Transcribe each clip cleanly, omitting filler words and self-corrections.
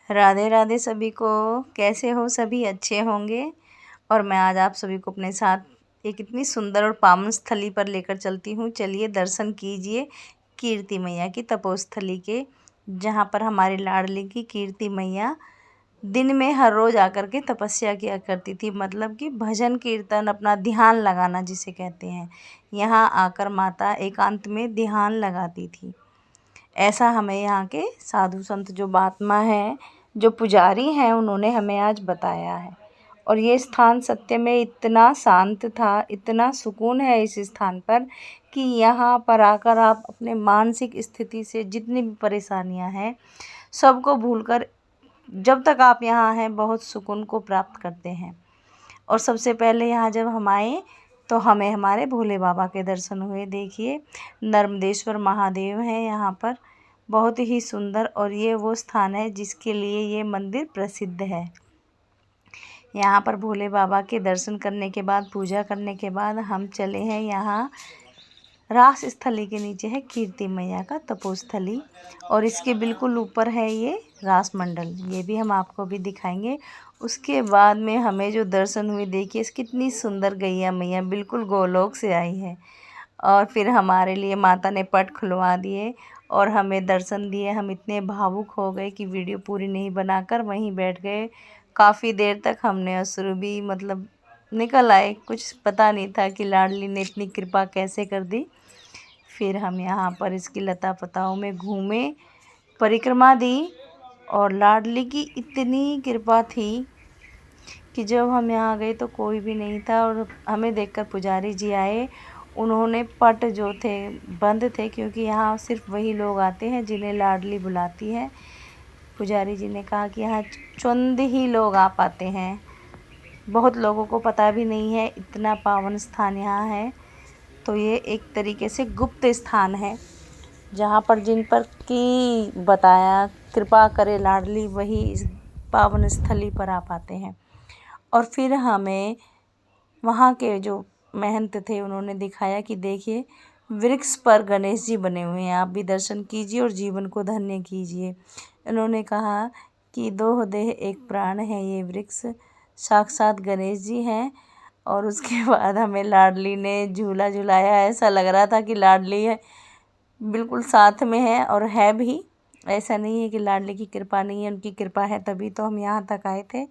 राधे राधे सभी को। कैसे हो सभी? अच्छे होंगे। और मैं आज आप सभी को अपने साथ एक इतनी सुंदर और पावन स्थली पर लेकर चलती हूँ। चलिए दर्शन कीजिए कीर्ति मैया की तपोस्थली के, जहाँ पर हमारी लाडली की कीर्ति मैया दिन में हर रोज़ आकर के तपस्या किया करती थी। मतलब कि भजन कीर्तन, अपना ध्यान लगाना जिसे कहते हैं। यहाँ आकर माता एकांत में ध्यान लगाती थी। ऐसा हमें यहाँ के साधु संत जो महात्मा हैं, जो पुजारी हैं, उन्होंने हमें आज बताया है। और ये स्थान सत्य में इतना शांत था, इतना सुकून है इस स्थान पर कि यहाँ पर आकर आप अपने मानसिक स्थिति से जितनी भी परेशानियाँ हैं सबको भूलकर जब तक आप यहाँ हैं बहुत सुकून को प्राप्त करते हैं। और सबसे पहले यहाँ जब हम आए तो हमें हमारे भोले बाबा के दर्शन हुए। देखिए नर्मदेश्वर महादेव हैं यहाँ पर, बहुत ही सुंदर। और ये वो स्थान है जिसके लिए ये मंदिर प्रसिद्ध है। यहाँ पर भोले बाबा के दर्शन करने के बाद, पूजा करने के बाद हम चले हैं यहाँ रास स्थली के नीचे है कीर्ति मैया का तपोस्थली। और इसके बिल्कुल ऊपर है ये रास मंडल, ये भी हम आपको भी दिखाएंगे। उसके बाद में हमें जो दर्शन हुए, देखिए कितनी सुंदर गैया मैया बिल्कुल गोलोक से आई है। और फिर हमारे लिए माता ने पट खुलवा दिए और हमें दर्शन दिए। हम इतने भावुक हो गए कि वीडियो पूरी नहीं बनाकर वहीं बैठ गए। काफ़ी देर तक हमने अश्रु भी मतलब निकल आए, कुछ पता नहीं था कि लाडली ने इतनी कृपा कैसे कर दी। फिर हम यहाँ पर इसकी लता पताओं में घूमे, परिक्रमा दी। और लाडली की इतनी कृपा थी कि जब हम यहाँ गए तो कोई भी नहीं था। और हमें देखकर पुजारी जी आए, उन्होंने पट जो थे बंद थे, क्योंकि यहाँ सिर्फ वही लोग आते हैं जिन्हें लाडली बुलाती है। पुजारी जी ने कहा कि यहाँ चंद ही लोग आ पाते हैं, बहुत लोगों को पता भी नहीं है इतना पावन स्थान यहाँ है। तो ये एक तरीके से गुप्त स्थान है, जहाँ पर जिन पर की बताया कृपा करे लाडली वही इस पावन स्थली पर आ पाते हैं। और फिर हमें वहाँ के जो महंत थे उन्होंने दिखाया कि देखिए वृक्ष पर गणेश जी बने हुए हैं, आप भी दर्शन कीजिए और जीवन को धन्य कीजिए। उन्होंने कहा कि दो देह एक प्राण है, ये वृक्ष साक्षात गणेश जी हैं। और उसके बाद हमें लाडली ने झूला झुलाया। ऐसा लग रहा था कि लाडली है बिल्कुल साथ में है, और है भी। ऐसा नहीं है कि लाडली की कृपा नहीं है, उनकी कृपा है, तभी तो हम यहाँ तक आए थे।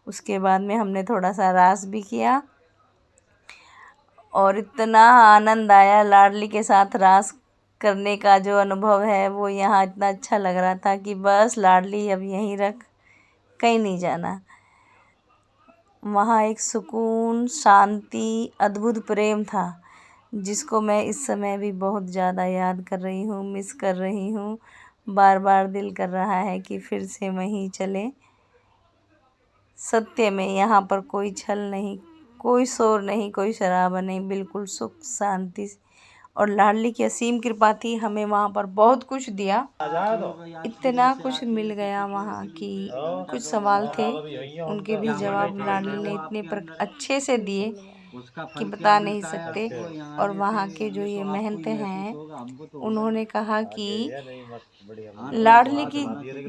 उसके बाद में हमने थोड़ा सा रास भी किया और इतना आनंद आया लाडली के साथ रास करने का। जो अनुभव है वो यहाँ इतना अच्छा लग रहा था कि बस लाडली अब यहीं रख, कहीं नहीं जाना। वहाँ एक सुकून, शांति, अद्भुत प्रेम था जिसको मैं इस समय भी बहुत ज़्यादा याद कर रही हूँ, मिस कर रही हूँ। बार बार दिल कर रहा है कि फिर से वहीं चले। सत्य में यहाँ पर कोई छल नहीं, कोई शोर नहीं, कोई शराबा नहीं, बिल्कुल सुख शांति। और लाडली की असीम कृपा थी, हमें वहाँ पर बहुत कुछ दिया, इतना कुछ मिल गया वहाँ की। कुछ सवाल थे उनके भी जवाब लाडली ने इतने पर अच्छे से दिए कि बता नहीं सकते। और वहाँ के जो ये महंत हैं उन्होंने कहा कि लाडली की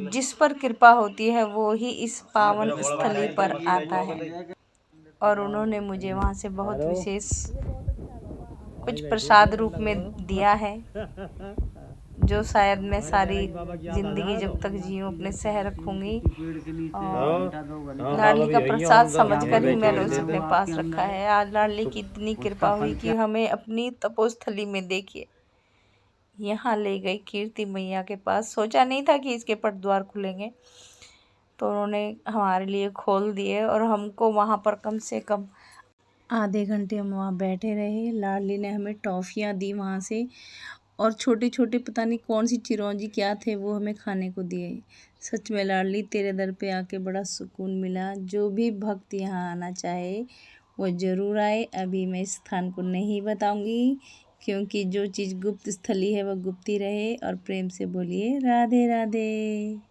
जिस पर कृपा होती है वो ही इस पावन स्थली पर आता है। और उन्होंने मुझे वहाँ से बहुत विशेष कुछ प्रसाद रूप में दिया है, जो शायद मैं सारी ज़िंदगी जब तक जीऊँ अपने सह रखूँगी। और लाडली का प्रसाद समझकर ही मैंने उसे अपने पास रखा है। आज लाडली की इतनी कृपा हुई कि हमें अपनी तपोस्थली में, देखिए, यहाँ ले गई कीर्ति मैया के पास। सोचा नहीं था कि इसके पट द्वार खुलेंगे, तो उन्होंने हमारे लिए खोल दिए। और हमको वहाँ पर कम से कम आधे घंटे हम वहाँ बैठे रहे। लाडली ने हमें टॉफ़ियाँ दी वहाँ से, और छोटे छोटे पता नहीं कौन सी चिरौंजी क्या थे वो हमें खाने को दिए। सच में लाडली तेरे दर पे आके बड़ा सुकून मिला। जो भी भक्त यहाँ आना चाहे वो ज़रूर आए। अभी मैं इस स्थान को नहीं बताऊंगी, क्योंकि जो चीज़ गुप्त स्थली है वो गुप्त ही रहे। और प्रेम से बोलिए राधे राधे।